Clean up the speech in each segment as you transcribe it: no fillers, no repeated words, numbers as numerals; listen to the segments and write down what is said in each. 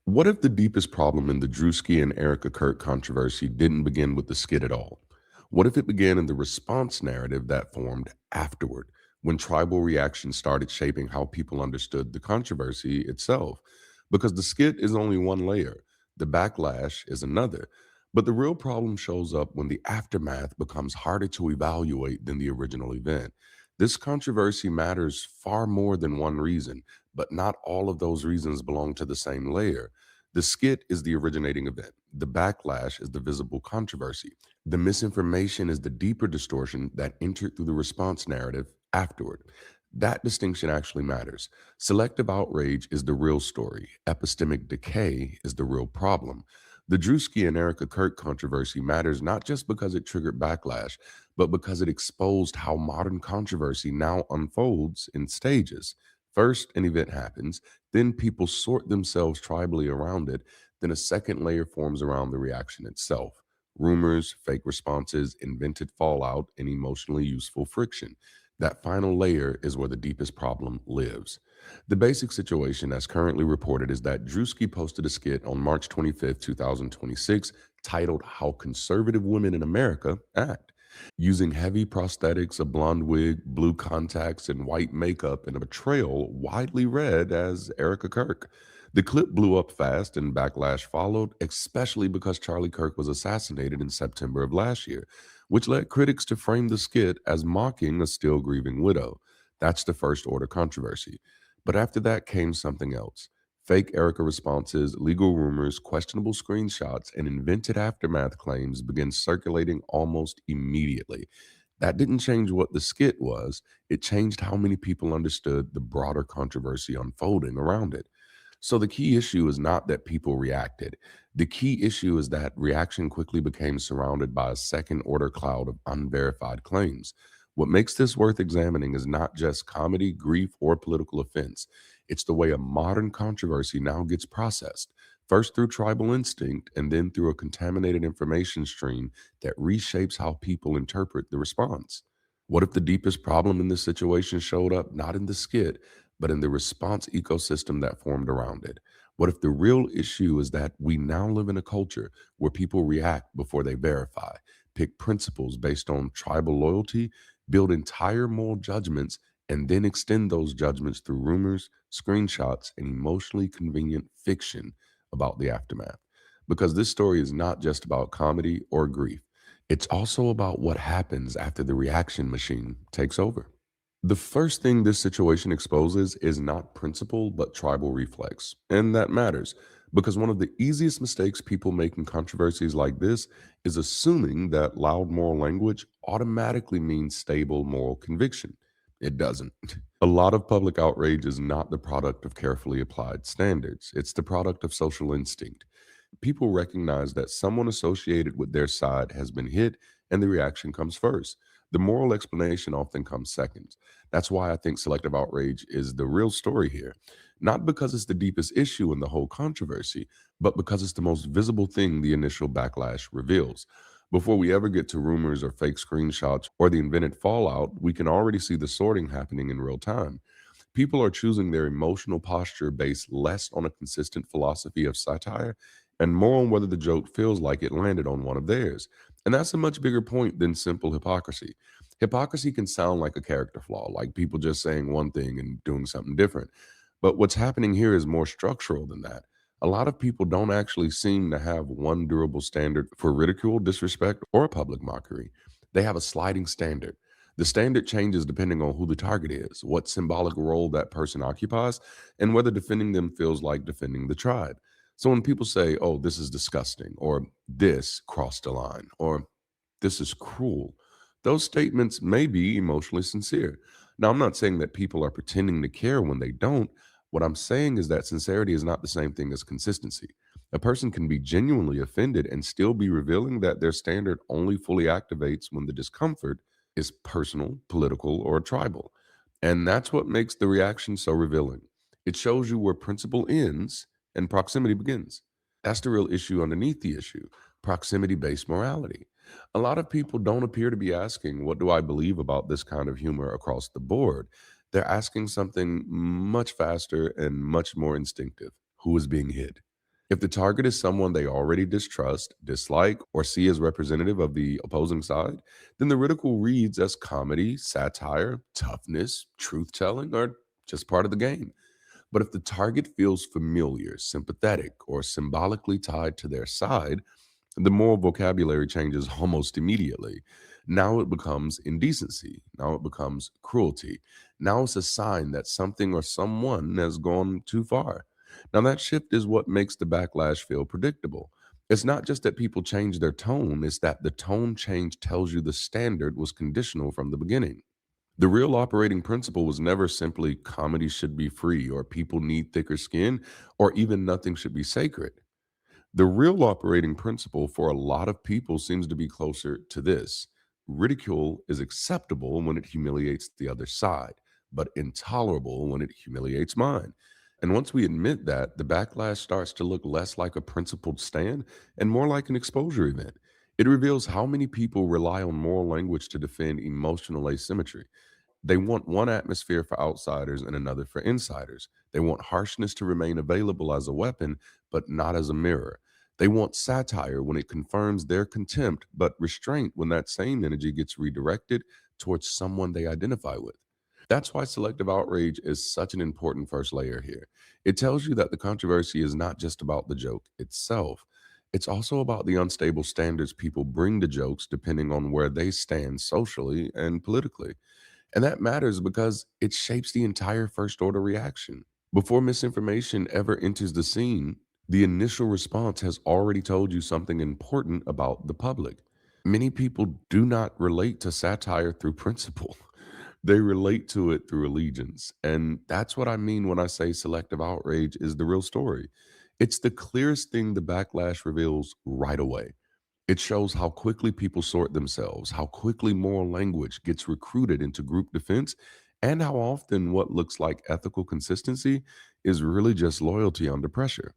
What if the deepest problem in the Druski and Erika Kirk controversy didn't begin with the skit at all? What if it began in the response narrative that formed afterward, when tribal reactions started shaping how people understood the controversy itself? Because the skit is only one layer, the backlash is another. But the real problem shows up when the aftermath becomes harder to evaluate than the original event. This controversy matters far more than one reason, but not all of those reasons belong to the same layer. The skit is the originating event. The backlash is the visible controversy. The misinformation is the deeper distortion that entered through the response narrative afterward. That distinction actually matters. Selective outrage is the real story. Epistemic decay is the real problem. The Druski and Erika Kirk controversy matters not just because it triggered backlash, but because it exposed how modern controversy now unfolds in stages. First, an event happens, then people sort themselves tribally around it. Then a second layer forms around the reaction itself. Rumors, fake responses, invented fallout, and emotionally useful friction. That final layer is where the deepest problem lives. The basic situation, as currently reported, is that Drewski posted a skit on March 25th, 2026, titled How Conservative Women in America Act, using heavy prosthetics, a blonde wig, blue contacts, and white makeup in a betrayal widely read as Erika Kirk. The clip blew up fast and backlash followed, especially because Charlie Kirk was assassinated in September of last year, which led critics to frame the skit as mocking a still grieving widow. That's the first order controversy. But after that came something else. Fake Erica responses, legal rumors, questionable screenshots, and invented aftermath claims began circulating almost immediately. That didn't change what the skit was, it changed how many people understood the broader controversy unfolding around it. So the key issue is not that people reacted. The key issue is that reaction quickly became surrounded by a second order cloud of unverified claims. What makes this worth examining is not just comedy, grief, or political offense. It's the way a modern controversy now gets processed, first through tribal instinct and then through a contaminated information stream that reshapes how people interpret the response. What if the deepest problem in this situation showed up not in the skit, but in the response ecosystem that formed around it? What if the real issue is that we now live in a culture where people react before they verify, pick principles based on tribal loyalty, build entire moral judgments, and then extend those judgments through rumors, screenshots, and emotionally convenient fiction about the aftermath? Because this story is not just about comedy or grief, it's also about what happens after the reaction machine takes over. The first thing this situation exposes is not principle, but tribal reflex. And that matters because one of the easiest mistakes people make in controversies like this is assuming that loud moral language automatically means stable moral conviction. It doesn't. A lot of public outrage is not the product of carefully applied standards, it's the product of social instinct. People recognize that someone associated with their side has been hit, and the reaction comes first. The moral explanation often comes second. That's why I think selective outrage is the real story here. Not because it's the deepest issue in the whole controversy, but because it's the most visible thing the initial backlash reveals. Before we ever get to rumors or fake screenshots or the invented fallout, we can already see the sorting happening in real time. People are choosing their emotional posture based less on a consistent philosophy of satire and more on whether the joke feels like it landed on one of theirs. And that's a much bigger point than simple hypocrisy. Hypocrisy can sound like a character flaw, like people just saying one thing and doing something different. But what's happening here is more structural than that. A lot of people don't actually seem to have one durable standard for ridicule, disrespect, or public mockery. They have a sliding standard. The standard changes depending on who the target is, what symbolic role that person occupies, and whether defending them feels like defending the tribe. So when people say, oh, this is disgusting, or this crossed the line, or this is cruel, those statements may be emotionally sincere. Now, I'm not saying that people are pretending to care when they don't. What I'm saying is that sincerity is not the same thing as consistency. A person can be genuinely offended and still be revealing that their standard only fully activates when the discomfort is personal, political, or tribal. And that's what makes the reaction so revealing. It shows you where principle ends and proximity begins. That's the real issue underneath the issue, proximity based morality. A lot of people don't appear to be asking, what do I believe about this kind of humor across the board? They're asking something much faster and much more instinctive: who is being hit? If the target is someone they already distrust, dislike, or see as representative of the opposing side, then the ridicule reads as comedy, satire, toughness, truth telling, or just part of the game. But if the target feels familiar, sympathetic, or symbolically tied to their side, the moral vocabulary changes almost immediately. Now it becomes indecency. Now it becomes cruelty. Now it's a sign that something or someone has gone too far. Now, that shift is what makes the backlash feel predictable. It's not just that people change their tone, it's that the tone change tells you the standard was conditional from the beginning. The real operating principle was never simply comedy should be free or people need thicker skin or even nothing should be sacred. The real operating principle for a lot of people seems to be closer to this: ridicule is acceptable when it humiliates the other side, but intolerable when it humiliates mine. And once we admit that, the backlash starts to look less like a principled stand and more like an exposure event. It reveals how many people rely on moral language to defend emotional asymmetry. They want one atmosphere for outsiders and another for insiders. They want harshness to remain available as a weapon, but not as a mirror. They want satire when it confirms their contempt, but restraint when that same energy gets redirected towards someone they identify with. That's why selective outrage is such an important first layer here. It tells you that the controversy is not just about the joke itself, it's also about the unstable standards people bring to jokes depending on where they stand socially and politically. And that matters because it shapes the entire first order reaction. Before misinformation ever enters the scene, the initial response has already told you something important about the public. Many people do not relate to satire through principle. They relate to it through allegiance. And that's what I mean when I say selective outrage is the real story. It's the clearest thing the backlash reveals right away. It shows how quickly people sort themselves, how quickly moral language gets recruited into group defense, and how often what looks like ethical consistency is really just loyalty under pressure.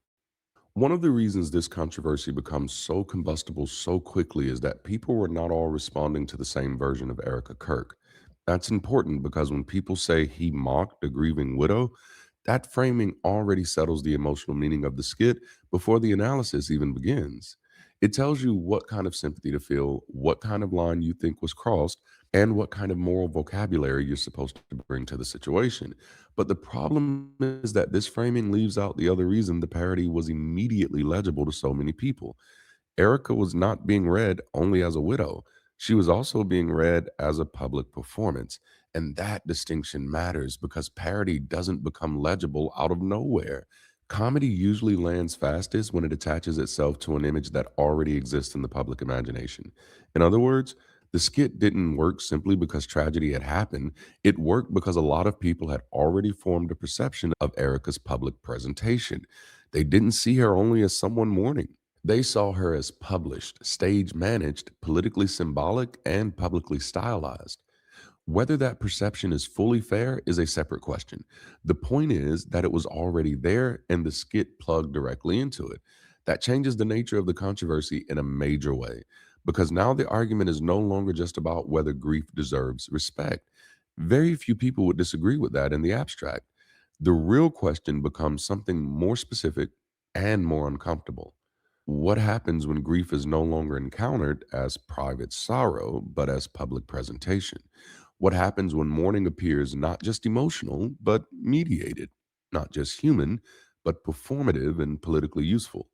One of the reasons this controversy becomes so combustible so quickly is that people were not all responding to the same version of Erika Kirk. That's important because when people say he mocked a grieving widow, that framing already settles the emotional meaning of the skit before the analysis even begins. It tells you what kind of sympathy to feel, what kind of line you think was crossed, and what kind of moral vocabulary you're supposed to bring to the situation. But the problem is that this framing leaves out the other reason the parody was immediately legible to so many people. Erica was not being read only as a widow. She was also being read as a public performance. And that distinction matters because parody doesn't become legible out of nowhere. Comedy usually lands fastest when it attaches itself to an image that already exists in the public imagination. In other words, the skit didn't work simply because tragedy had happened. It worked because a lot of people had already formed a perception of Erica's public presentation. They didn't see her only as someone mourning. They saw her as published, stage managed, politically symbolic, and publicly stylized. Whether that perception is fully fair is a separate question. The point is that it was already there and the skit plugged directly into it. That changes the nature of the controversy in a major way because now the argument is no longer just about whether grief deserves respect. Very few people would disagree with that in the abstract. The real question becomes something more specific and more uncomfortable. What happens when grief is no longer encountered as private sorrow, but as public presentation? What happens when mourning appears not just emotional, but mediated, not just human, but performative and politically useful?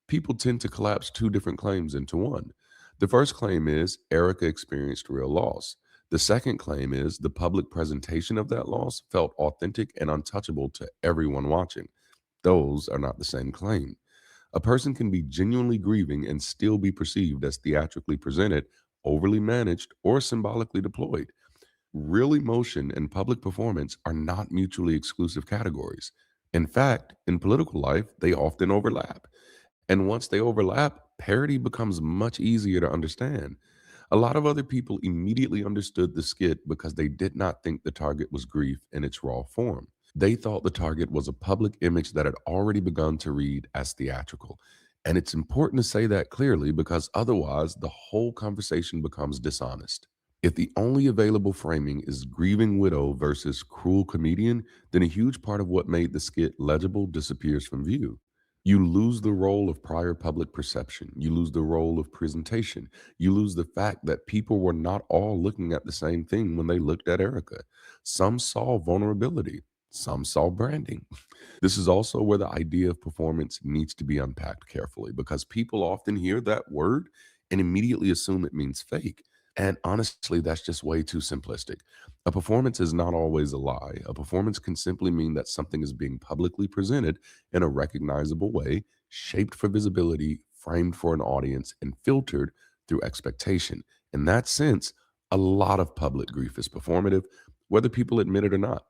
People tend to collapse two different claims into one. The first claim is Erica experienced real loss. The second claim is the public presentation of that loss felt authentic and untouchable to everyone watching. Those are not the same claim. A person can be genuinely grieving and still be perceived as theatrically presented, overly managed, or symbolically deployed. Real emotion and public performance are not mutually exclusive categories. In fact, in political life, they often overlap. And once they overlap, parody becomes much easier to understand. A lot of other people immediately understood the skit because they did not think the target was grief in its raw form. They thought the target was a public image that had already begun to read as theatrical. And it's important to say that clearly because otherwise the whole conversation becomes dishonest. If the only available framing is grieving widow versus cruel comedian, then a huge part of what made the skit legible disappears from view. You lose the role of prior public perception. You lose the role of presentation. You lose the fact that people were not all looking at the same thing when they looked at Erica. Some saw vulnerability, some saw branding. This is also where the idea of performance needs to be unpacked carefully because people often hear that word and immediately assume it means fake. And honestly, that's just way too simplistic. A performance is not always a lie. A performance can simply mean that something is being publicly presented in a recognizable way, shaped for visibility, framed for an audience, and filtered through expectation. In that sense, a lot of public grief is performative, whether people admit it or not.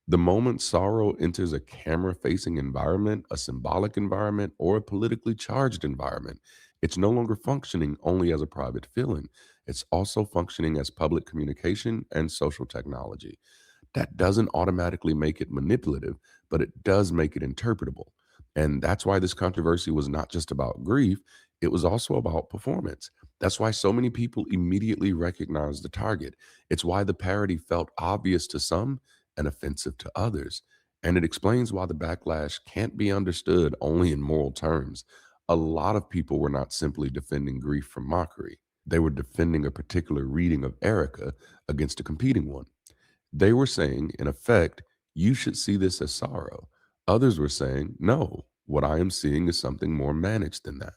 The moment sorrow enters a camera facing environment, a symbolic environment, or a politically charged environment, it's no longer functioning only as a private feeling. It's also functioning as public communication and social technology. That doesn't automatically make it manipulative, but it does make it interpretable. And that's why this controversy was not just about grief, it was also about performance. That's why so many people immediately recognized the target. It's why the parody felt obvious to some and offensive to others. And it explains why the backlash can't be understood only in moral terms. A lot of people were not simply defending grief from mockery, they were defending a particular reading of Erica against a competing one. They were saying, in effect, you should see this as sorrow. Others were saying, no, what I am seeing is something more managed than that.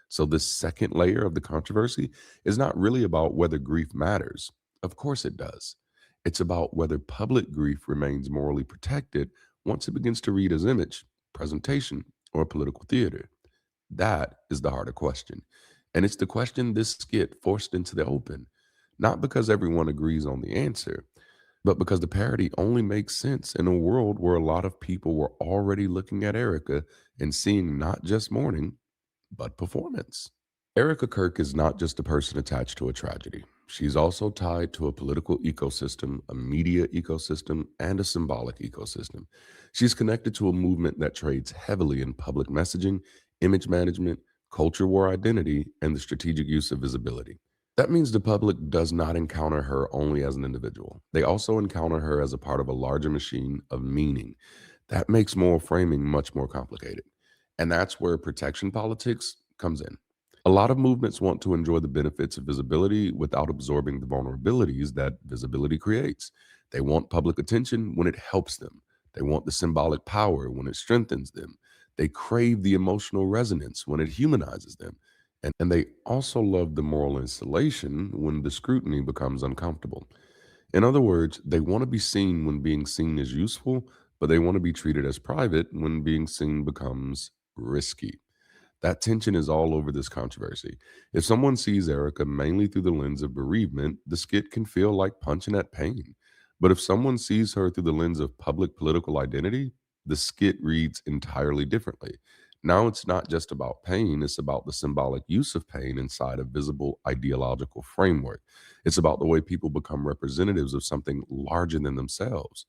So, this second layer of the controversy is not really about whether grief matters. Of course it does. It's about whether public grief remains morally protected once it begins to read as image, presentation, or political theater. That is the harder question. And it's the question this skit forced into the open, not because everyone agrees on the answer, but because the parody only makes sense in a world where a lot of people were already looking at Erica and seeing not just mourning, but performance. Erika Kirk is not just a person attached to a tragedy. She's also tied to a political ecosystem, a media ecosystem, and a symbolic ecosystem. She's connected to a movement that trades heavily in public messaging, image management, culture war identity, and the strategic use of visibility. That means the public does not encounter her only as an individual. They also encounter her as a part of a larger machine of meaning. That makes moral framing much more complicated. And that's where protection politics comes in. A lot of movements want to enjoy the benefits of visibility without absorbing the vulnerabilities that visibility creates. They want public attention when it helps them. They want the symbolic power when it strengthens them. They crave the emotional resonance when it humanizes them. And they also love the moral installation when the scrutiny becomes uncomfortable. In other words, they want to be seen when being seen is useful, but they want to be treated as private when being seen becomes risky. That tension is all over this controversy. If someone sees Erica mainly through the lens of bereavement, the skit can feel like punching at pain. But if someone sees her through the lens of public political identity, the skit reads entirely differently. Now it's not just about pain, it's about the symbolic use of pain inside a visible ideological framework. It's about the way people become representatives of something larger than themselves.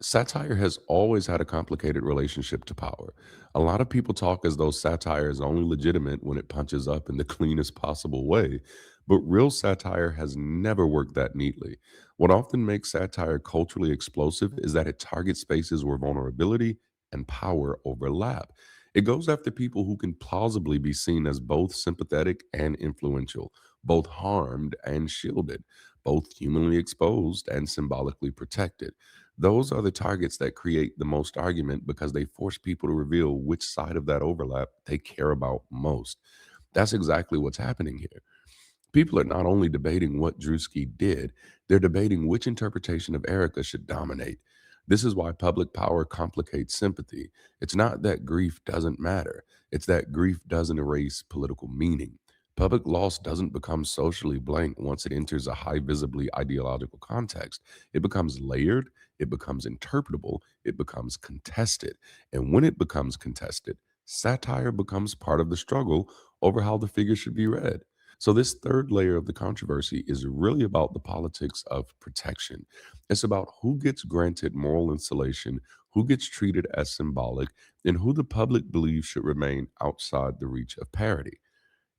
Satire has always had a complicated relationship to power. A lot of people talk as though satire is only legitimate when it punches up in the cleanest possible way, but real satire has never worked that neatly. What often makes satire culturally explosive is that it targets spaces where vulnerability and power overlap. It goes after people who can plausibly be seen as both sympathetic and influential, both harmed and shielded, both humanly exposed and symbolically protected. Those are the targets that create the most argument because they force people to reveal which side of that overlap they care about most. That's exactly what's happening here. People are not only debating what Druski did, they're debating which interpretation of Erica should dominate. This is why public power complicates sympathy. It's not that grief doesn't matter, it's that grief doesn't erase political meaning. Public loss doesn't become socially blank once it enters a high visibly ideological context. It becomes layered, it becomes interpretable, it becomes contested. And when it becomes contested, satire becomes part of the struggle over how the figure should be read. So, this third layer of the controversy is really about the politics of protection. It's about who gets granted moral insulation, who gets treated as symbolic, and who the public believes should remain outside the reach of parody.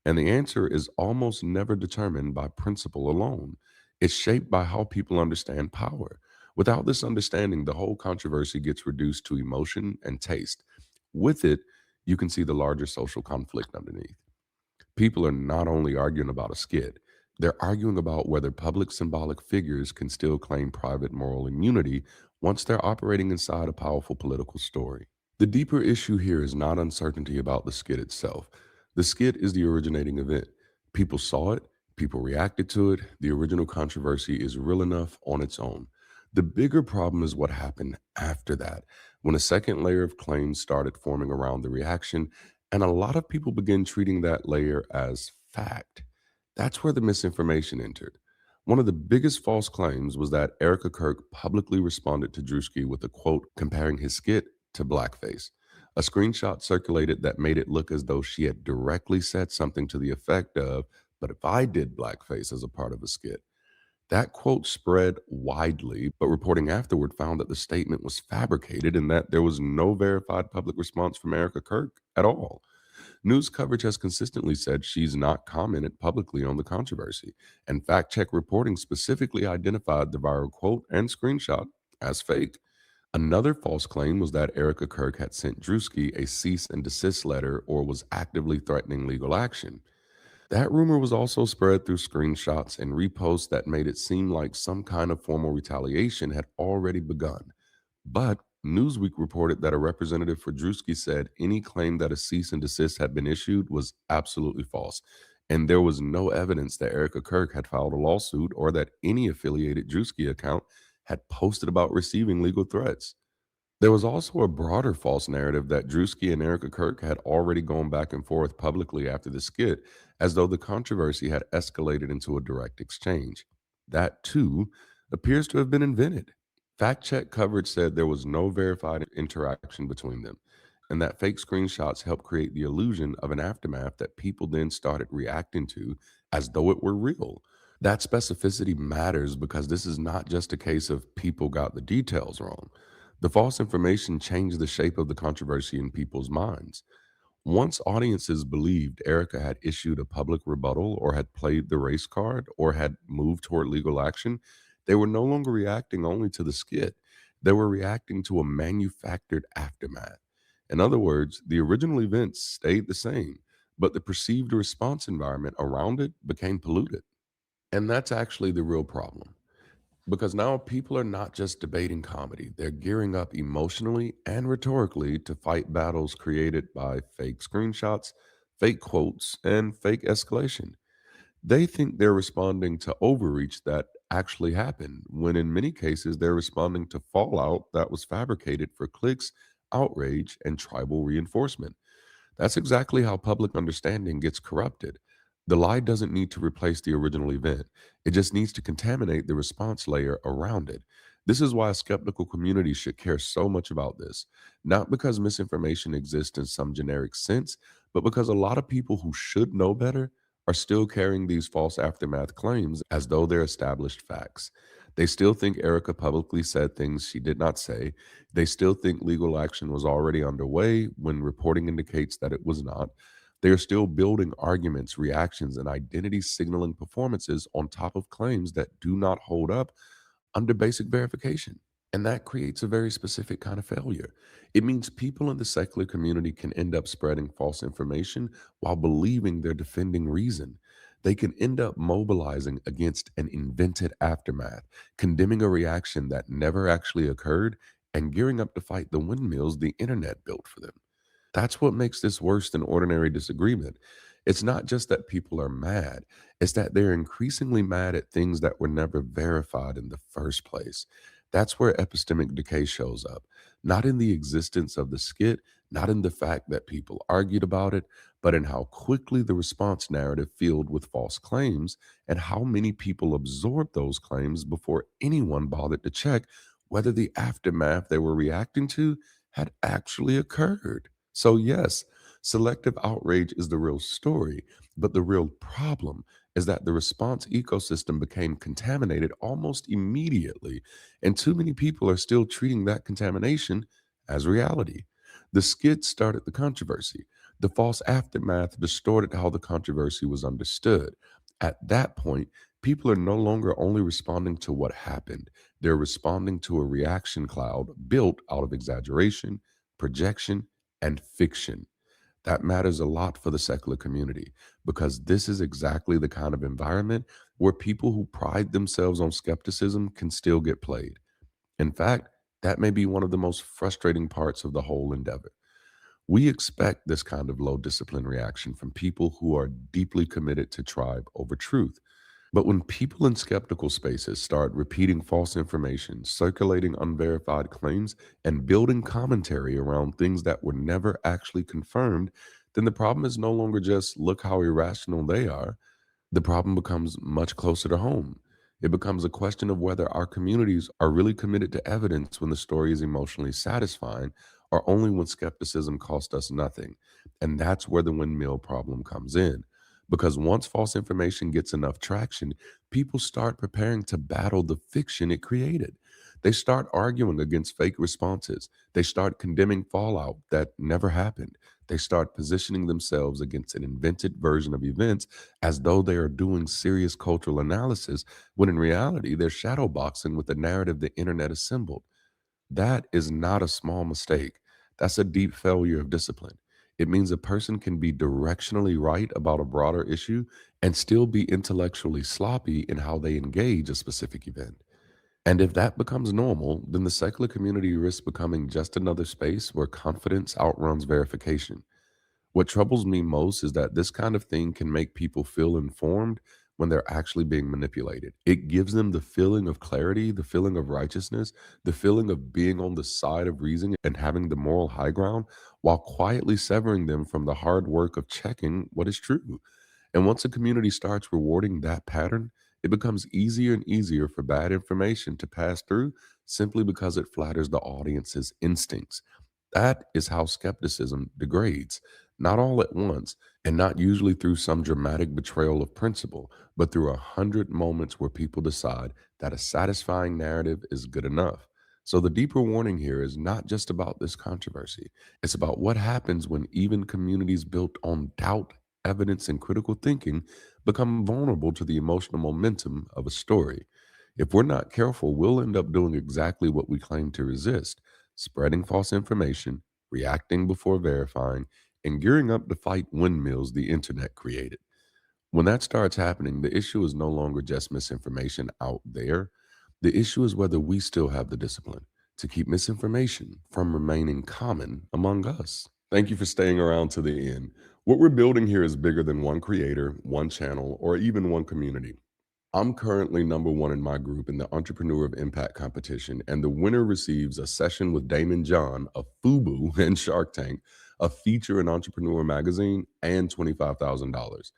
And the answer is almost never determined by principle alone. It's shaped by how people understand power. Without this understanding, the whole controversy gets reduced to emotion and taste. With it, you can see the larger social conflict underneath. People are not only arguing about a skit, they're arguing about whether public symbolic figures can still claim private moral immunity once they're operating inside a powerful political story. The deeper issue here is not uncertainty about the skit itself. The skit is the originating event. People saw it, people reacted to it. The original controversy is real enough on its own. The bigger problem is what happened after that, when a second layer of claims started forming around the reaction, and a lot of people began treating that layer as fact. That's where the misinformation entered. One of the biggest false claims was that Erika Kirk publicly responded to Druski with a quote comparing his skit to blackface. A screenshot circulated that made it look as though she had directly said something to the effect of, "But if I did blackface as a part of a skit." That quote spread widely, but reporting afterward found that the statement was fabricated and that there was no verified public response from Erika Kirk at all. News coverage has consistently said she's not commented publicly on the controversy, and fact check reporting specifically identified the viral quote and screenshot as fake. Another false claim was that Erika Kirk had sent Druski a cease and desist letter or was actively threatening legal action. That rumor was also spread through screenshots and reposts that made it seem like some kind of formal retaliation had already begun. But Newsweek reported that a representative for Druski said any claim that a cease and desist had been issued was absolutely false, and there was no evidence that Erika Kirk had filed a lawsuit or that any affiliated Druski account had posted about receiving legal threats. There was also a broader false narrative that Druski and Erika Kirk had already gone back and forth publicly after the skit, as though the controversy had escalated into a direct exchange. That, too, appears to have been invented. Fact check coverage said there was no verified interaction between them, and that fake screenshots helped create the illusion of an aftermath that people then started reacting to as though it were real. That specificity matters because this is not just a case of people got the details wrong. The false information changed the shape of the controversy in people's minds. Once audiences believed Erica had issued a public rebuttal or had played the race card or had moved toward legal action, they were no longer reacting only to the skit. They were reacting to a manufactured aftermath. In other words, the original events stayed the same, but the perceived response environment around it became polluted. And that's actually the real problem. Because now people are not just debating comedy, they're gearing up emotionally and rhetorically to fight battles created by fake screenshots, fake quotes, and fake escalation. They think they're responding to overreach that actually happened, when in many cases they're responding to fallout that was fabricated for clicks, outrage, and tribal reinforcement. That's exactly how public understanding gets corrupted. The lie doesn't need to replace the original event, it just needs to contaminate the response layer around it. This is why a skeptical community should care so much about this. Not because misinformation exists in some generic sense, but because a lot of people who should know better are still carrying these false aftermath claims as though they're established facts. They still think Erica publicly said things she did not say. They still think legal action was already underway when reporting indicates that it was not. They are still building arguments, reactions, and identity signaling performances on top of claims that do not hold up under basic verification. And that creates a very specific kind of failure. It means people in the secular community can end up spreading false information while believing they're defending reason. They can end up mobilizing against an invented aftermath, condemning a reaction that never actually occurred, and gearing up to fight the windmills the internet built for them. That's what makes this worse than ordinary disagreement. It's not just that people are mad, it's that they're increasingly mad at things that were never verified in the first place. That's where epistemic decay shows up. Not in the existence of the skit, not in the fact that people argued about it, but in how quickly the response narrative filled with false claims and how many people absorbed those claims before anyone bothered to check whether the aftermath they were reacting to had actually occurred. So, yes, selective outrage is the real story, but the real problem is that the response ecosystem became contaminated almost immediately, and too many people are still treating that contamination as reality. The skit started the controversy. The false aftermath distorted how the controversy was understood. At that point, people are no longer only responding to what happened, they're responding to a reaction cloud built out of exaggeration, projection, and fiction. That matters a lot for the secular community because this is exactly the kind of environment where people who pride themselves on skepticism can still get played. In fact, that may be one of the most frustrating parts of the whole endeavor. We expect this kind of low discipline reaction from people who are deeply committed to tribe over truth. But when people in skeptical spaces start repeating false information, circulating unverified claims, and building commentary around things that were never actually confirmed, then the problem is no longer just look how irrational they are. The problem becomes much closer to home. It becomes a question of whether our communities are really committed to evidence when the story is emotionally satisfying or only when skepticism costs us nothing. And that's where the windmill problem comes in. Because once false information gets enough traction, people start preparing to battle the fiction it created. They start arguing against fake responses. They start condemning fallout that never happened. They start positioning themselves against an invented version of events as though they are doing serious cultural analysis, when in reality, they're shadowboxing with the narrative the internet assembled. That is not a small mistake. That's a deep failure of discipline. It means a person can be directionally right about a broader issue and still be intellectually sloppy in how they engage a specific event. And if that becomes normal, then the secular community risks becoming just another space where confidence outruns verification. What troubles me most is that this kind of thing can make people feel informed when they're actually being manipulated. It gives them the feeling of clarity, the feeling of righteousness, the feeling of being on the side of reason and having the moral high ground, while quietly severing them from the hard work of checking what is true. And once a community starts rewarding that pattern, it becomes easier and easier for bad information to pass through simply because it flatters the audience's instincts. That is how skepticism degrades, not all at once, and not usually through some dramatic betrayal of principle, but through 100 moments where people decide that a satisfying narrative is good enough. So the deeper warning here is not just about this controversy. It's about what happens when even communities built on doubt, evidence, and critical thinking become vulnerable to the emotional momentum of a story. If we're not careful, we'll end up doing exactly what we claim to resist: spreading false information, reacting before verifying, and gearing up to fight windmills the internet created. When that starts happening, the issue is no longer just misinformation out there. The issue is whether we still have the discipline to keep misinformation from remaining common among us. Thank you for staying around to the end. What we're building here is bigger than one creator, one channel, or even one community. I'm currently number one in my group in the Entrepreneur of Impact competition, and the winner receives a session with Damon John of FUBU and Shark Tank, a feature in Entrepreneur magazine, and $25,000.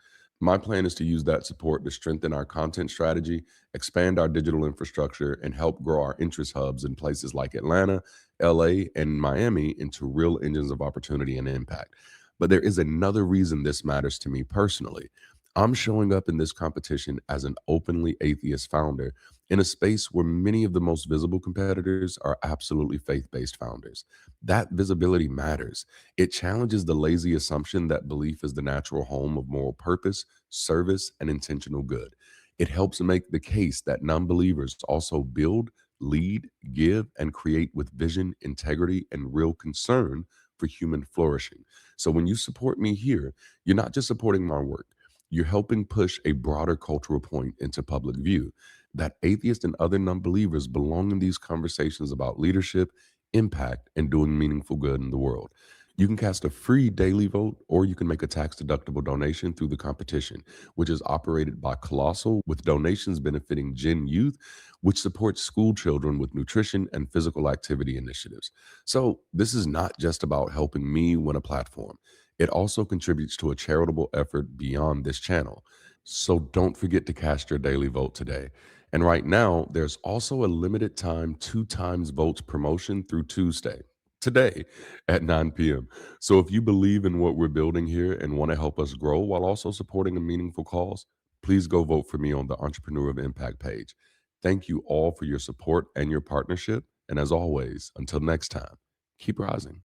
My plan is to use that support to strengthen our content strategy, expand our digital infrastructure, and help grow our interest hubs in places like Atlanta, LA, and Miami into real engines of opportunity and impact. But there is another reason this matters to me personally. I'm showing up in this competition as an openly atheist founder in a space where many of the most visible competitors are absolutely faith based founders. That visibility matters. It challenges the lazy assumption that belief is the natural home of moral purpose, service, and intentional good. It helps make the case that non believers also build, lead, give, and create with vision, integrity, and real concern for human flourishing. So when you support me here, you're not just supporting my work. You're helping push a broader cultural point into public view that atheists and other non believers belong in these conversations about leadership, impact, and doing meaningful good in the world. You can cast a free daily vote, or you can make a tax deductible donation through the competition, which is operated by Colossal, with donations benefiting Gen Youth, which supports school children with nutrition and physical activity initiatives. So, this is not just about helping me win a platform. It also contributes to a charitable effort beyond this channel. So don't forget to cast your daily vote today. And right now, there's also a limited time 2 times votes promotion through Tuesday, today at 9 p.m. So if you believe in what we're building here and want to help us grow while also supporting a meaningful cause, please go vote for me on the Entrepreneur of Impact page. Thank you all for your support and your partnership. And as always, until next time, keep rising.